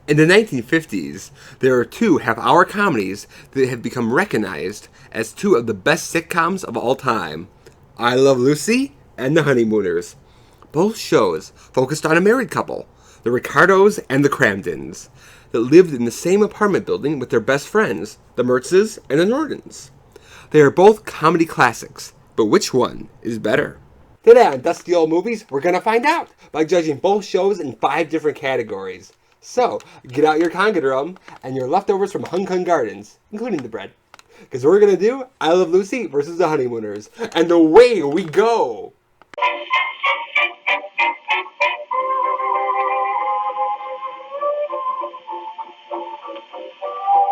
In the 1950s, there are two half-hour comedies that have become recognized as two of the best sitcoms of all time: I Love Lucy and The Honeymooners. Both shows focused on a married couple, the Ricardos and the Cramdens, that lived in the same apartment building with their best friends, the Mertzes and the Nordens. They are both comedy classics, but which one is better? Today on Dusty Old Movies, we're going to find out by judging both shows in 5 different categories. So, get out your conga drum and your leftovers from Hung Kong Gardens, including the bread. Because we're going to do I Love Lucy versus The Honeymooners. And away we go!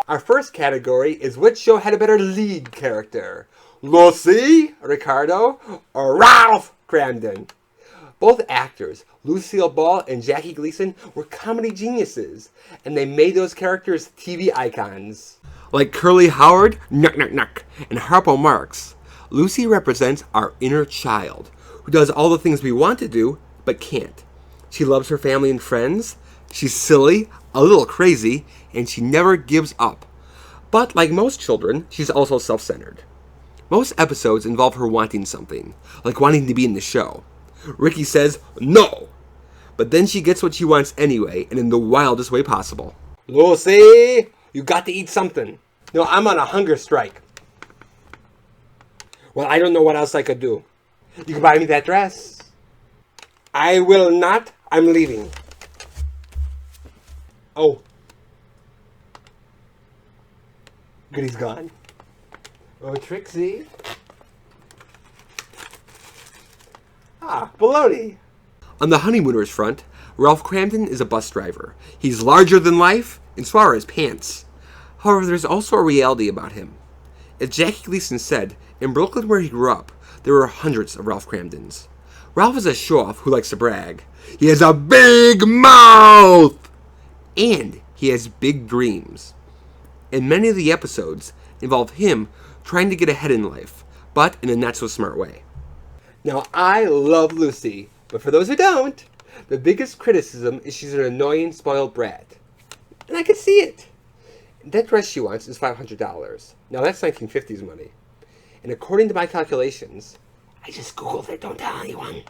Our first category is which show had a better lead character: Lucy, Ricardo, or Ralph Cramden. Both actors, Lucille Ball and Jackie Gleason, were comedy geniuses, and they made those characters TV icons. Like Curly Howard, Nuck Nuck Nuck, and Harpo Marx, Lucy represents our inner child, who does all the things we want to do, but can't. She loves her family and friends, she's silly, a little crazy, and she never gives up. But like most children, she's also self-centered. Most episodes involve her wanting something, like wanting to be in the show. Ricky says no, but then she gets what she wants anyway, and in the wildest way possible. Lucy, you got to eat something. No, I'm on a hunger strike. Well, I don't know what else I could do. You can buy me that dress. I will not. I'm leaving. Oh. Goody's gone. Oh, Trixie. Ah, baloney. On the Honeymooners front, Ralph Cramden is a bus driver. He's larger than life, and so are his pants. However, there's also a reality about him. As Jackie Gleason said, in Brooklyn where he grew up, there were hundreds of Ralph Cramdens. Ralph is a show-off who likes to brag. He has a big mouth! And he has big dreams. And many of the episodes involve him trying to get ahead in life, but in a not-so-smart way. Now, I love Lucy, but for those who don't, the biggest criticism is she's an annoying, spoiled brat. And I can see it. That dress she wants is $500. Now, that's 1950s money. And according to my calculations, I just Googled it, don't tell anyone.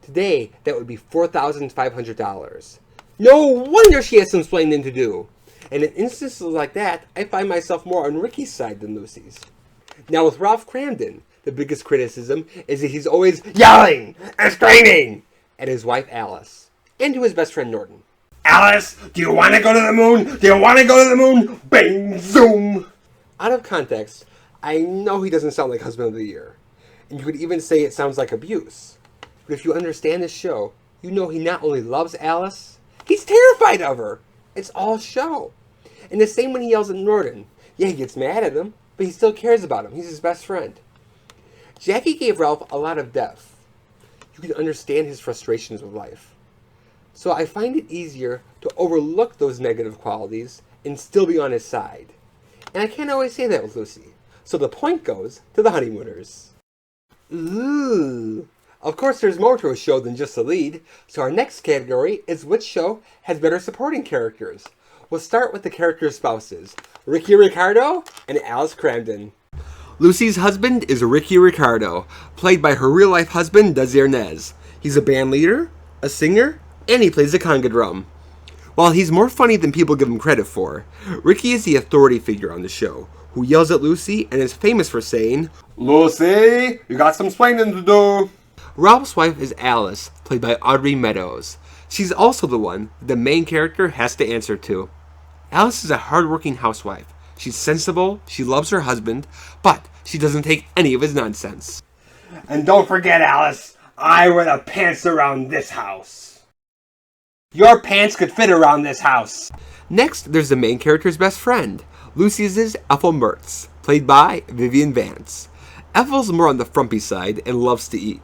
Today, that would be $4,500. No wonder she has some splaining to do. And in instances like that, I find myself more on Ricky's side than Lucy's. Now, with Ralph Cramden, the biggest criticism is that he's always yelling and screaming at his wife Alice and to his best friend Norton. Alice, do you want to go to the moon? Do you want to go to the moon? Bang, zoom! Out of context, I know he doesn't sound like husband of the year. And you could even say it sounds like abuse. But if you understand this show, you know he not only loves Alice, he's terrified of her. It's all show. And the same when he yells at Norton. Yeah, he gets mad at him, but he still cares about him. He's his best friend. Jackie gave Ralph a lot of depth. You can understand his frustrations with life. So I find it easier to overlook those negative qualities and still be on his side. And I can't always say that with Lucy. So the point goes to the Honeymooners. Ooh. Of course, there's more to a show than just the lead. So our next category is which show has better supporting characters. We'll start with the characters' spouses, Ricky Ricardo and Alice Cramden. Lucy's husband is Ricky Ricardo, played by her real-life husband, Desier Nez. He's a band leader, a singer, and he plays the conga drum. While he's more funny than people give him credit for, Ricky is the authority figure on the show, who yells at Lucy and is famous for saying, Lucy, you got some splaining to do. Ralph's wife is Alice, played by Audrey Meadows. She's also the one the main character has to answer to. Alice is a hard-working housewife. She's sensible, she loves her husband, but she doesn't take any of his nonsense. And don't forget, Alice, I wear the pants around this house. Your pants could fit around this house. Next, there's the main character's best friend. Lucy's is Ethel Mertz, played by Vivian Vance. Ethel's more on the frumpy side and loves to eat.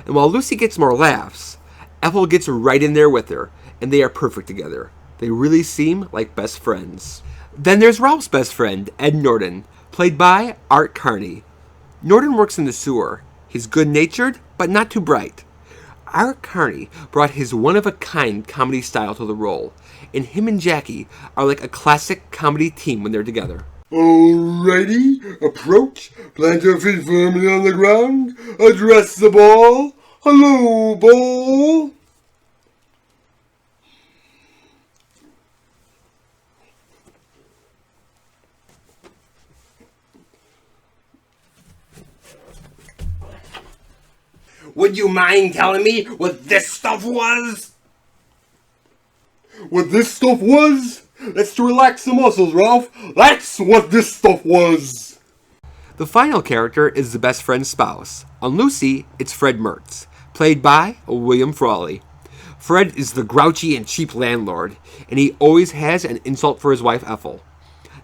And while Lucy gets more laughs, Ethel gets right in there with her, and they are perfect together. They really seem like best friends. Then there's Ralph's best friend, Ed Norton, played by Art Carney. Norton works in the sewer. He's good-natured, but not too bright. Art Carney brought his one-of-a-kind comedy style to the role, and him and Jackie are like a classic comedy team when they're together. Alrighty, approach, plant your feet firmly on the ground, address the ball. Hello, ball. Would you mind telling me what this stuff was? What this stuff was? That's to relax the muscles, Ralph. That's what this stuff was. The final character is the best friend's spouse. On Lucy, it's Fred Mertz, played by William Frawley. Fred is the grouchy and cheap landlord, and he always has an insult for his wife Ethel.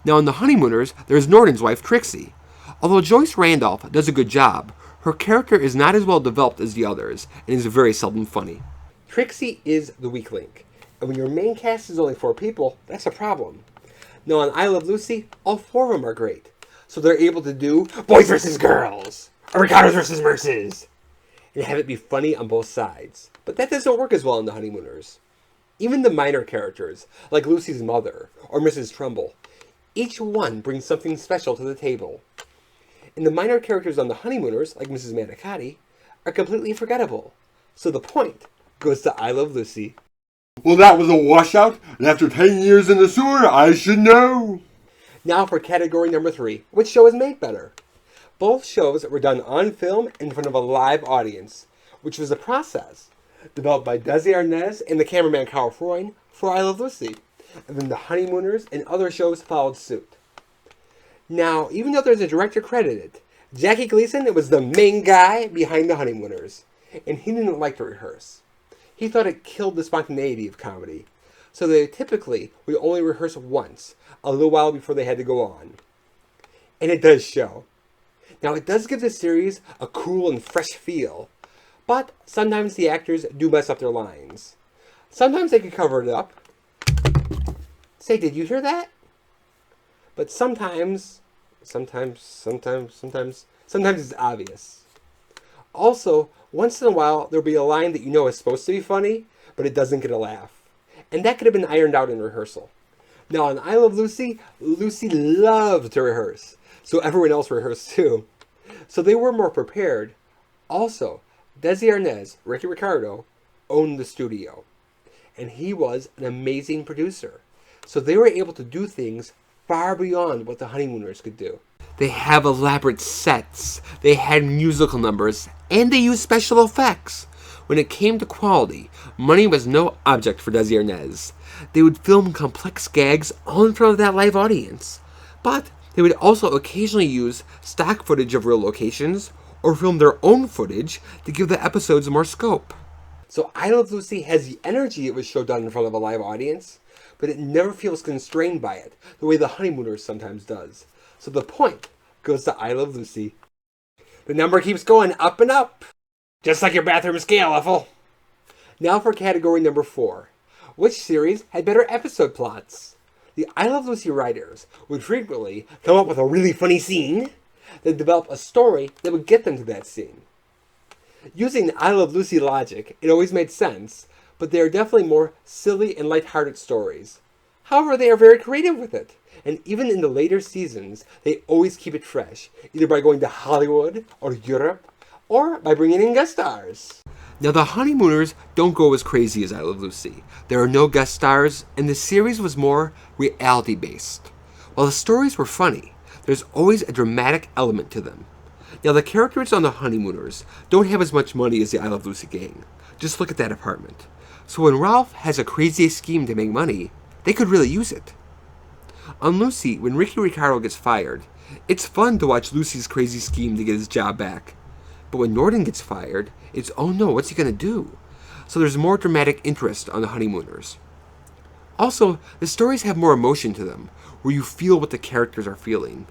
Now in The Honeymooners, there's Norton's wife Trixie. Although Joyce Randolph does a good job, her character is not as well developed as the others, and is very seldom funny. Trixie is the weak link, and when your main cast is only 4 people, that's a problem. Now on I Love Lucy, all 4 of them are great, so they're able to do boys versus girls, or Ricardos versus Merces, and have it be funny on both sides. But that doesn't work as well in The Honeymooners. Even the minor characters, like Lucy's mother, or Mrs. Trumbull, each one brings something special to the table. And the minor characters on The Honeymooners, like Mrs. Manicotti, are completely forgettable. So the point goes to I Love Lucy. Well, that was a washout, and after 10 years in the sewer, I should know. Now for category number 3, which show is made better? Both shows were done on film in front of a live audience, which was a process developed by Desi Arnaz and the cameraman Carl Freund for I Love Lucy, and then The Honeymooners and other shows followed suit. Now, even though there's a director credited, Jackie Gleason was the main guy behind The Honeymooners, and he didn't like to rehearse. He thought it killed the spontaneity of comedy, so they typically would only rehearse once, a little while before they had to go on. And it does show. Now, it does give the series a cool and fresh feel, but sometimes the actors do mess up their lines. Sometimes they can cover it up. Say, did you hear that? But sometimes it's obvious. Also, once in a while, there'll be a line that you know is supposed to be funny, but it doesn't get a laugh. And that could have been ironed out in rehearsal. Now, in I Love Lucy, Lucy loved to rehearse, so everyone else rehearsed too. So they were more prepared. Also, Desi Arnaz, Ricky Ricardo, owned the studio, and he was an amazing producer. So they were able to do things far beyond what the Honeymooners could do. They have elaborate sets, they had musical numbers, and they used special effects. When it came to quality, money was no object for Desi Arnaz. They would film complex gags all in front of that live audience. But they would also occasionally use stock footage of real locations, or film their own footage to give the episodes more scope. So I Love Lucy has the energy it was show done in front of a live audience, but it never feels constrained by it, the way The Honeymooners sometimes does. So the point goes to I Love Lucy. The number keeps going up and up, just like your bathroom scale, Ethel. Now for category number 4. Which series had better episode plots? The I Love Lucy writers would frequently come up with a really funny scene, then develop a story that would get them to that scene. Using the I Love Lucy logic, it always made sense, but they are definitely more silly and lighthearted stories. However, they are very creative with it, and even in the later seasons, they always keep it fresh, either by going to Hollywood or Europe, or by bringing in guest stars. Now, The Honeymooners don't go as crazy as I Love Lucy. There are no guest stars, and the series was more reality-based. While the stories were funny, there's always a dramatic element to them. Now, the characters on The Honeymooners don't have as much money as the I Love Lucy gang. Just look at that apartment. So when Ralph has a crazy scheme to make money, they could really use it. On Lucy, when Ricky Ricardo gets fired, it's fun to watch Lucy's crazy scheme to get his job back. But when Norton gets fired, it's oh no, what's he going to do? So there's more dramatic interest on The Honeymooners. Also, the stories have more emotion to them, where you feel what the characters are feeling.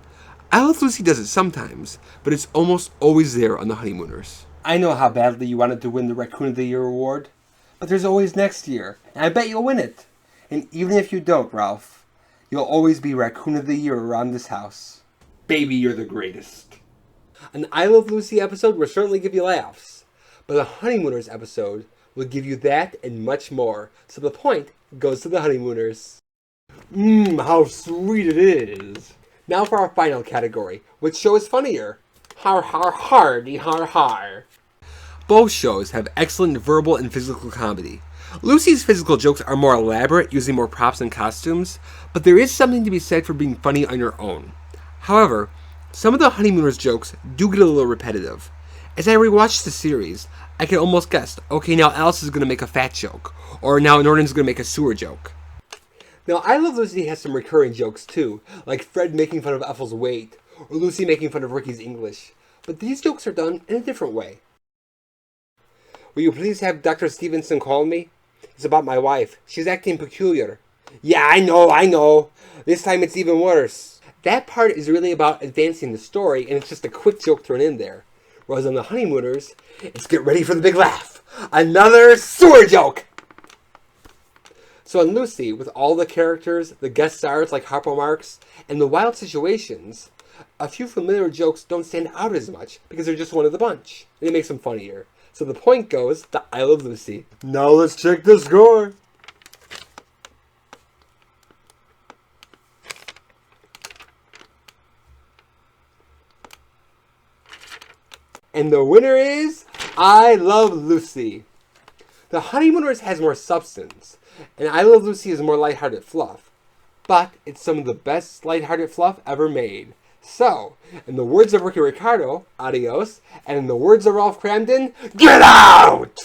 I Love Lucy does it sometimes, but it's almost always there on The Honeymooners. I know how badly you wanted to win the Raccoon of the Year award, but there's always next year, and I bet you'll win it. And even if you don't, Ralph, you'll always be Raccoon of the Year around this house. Baby, you're the greatest. An I Love Lucy episode will certainly give you laughs, but a Honeymooners episode will give you that and much more. So the point goes to the Honeymooners. How sweet it is. Now for our final category. Which show is funnier? Har har hardy har har. Both shows have excellent verbal and physical comedy. Lucy's physical jokes are more elaborate, using more props and costumes, but there is something to be said for being funny on your own. However, some of the Honeymooners jokes do get a little repetitive. As I rewatched the series, I could almost guess, okay, now Alice is going to make a fat joke, or now Norton's going to make a sewer joke. Now, I Love Lucy has some recurring jokes too, like Fred making fun of Ethel's weight, or Lucy making fun of Ricky's English, but these jokes are done in a different way. Will you please have Dr. Stevenson call me? It's about my wife. She's acting peculiar. Yeah, I know. This time it's even worse. That part is really about advancing the story, and it's just a quick joke thrown in there. Whereas on the Honeymooners, it's get ready for the big laugh. Another sewer joke! So on Lucy, with all the characters, the guest stars like Harpo Marx, and the wild situations, a few familiar jokes don't stand out as much because they're just one of the bunch, and it makes them funnier. So the point goes to I Love Lucy. Now let's check the score. And the winner is I Love Lucy. The Honeymooners has more substance, and I Love Lucy is more lighthearted fluff. But it's some of the best lighthearted fluff ever made. So, in the words of Ricky Ricardo, adios, and in the words of Ralph Cramden, get out!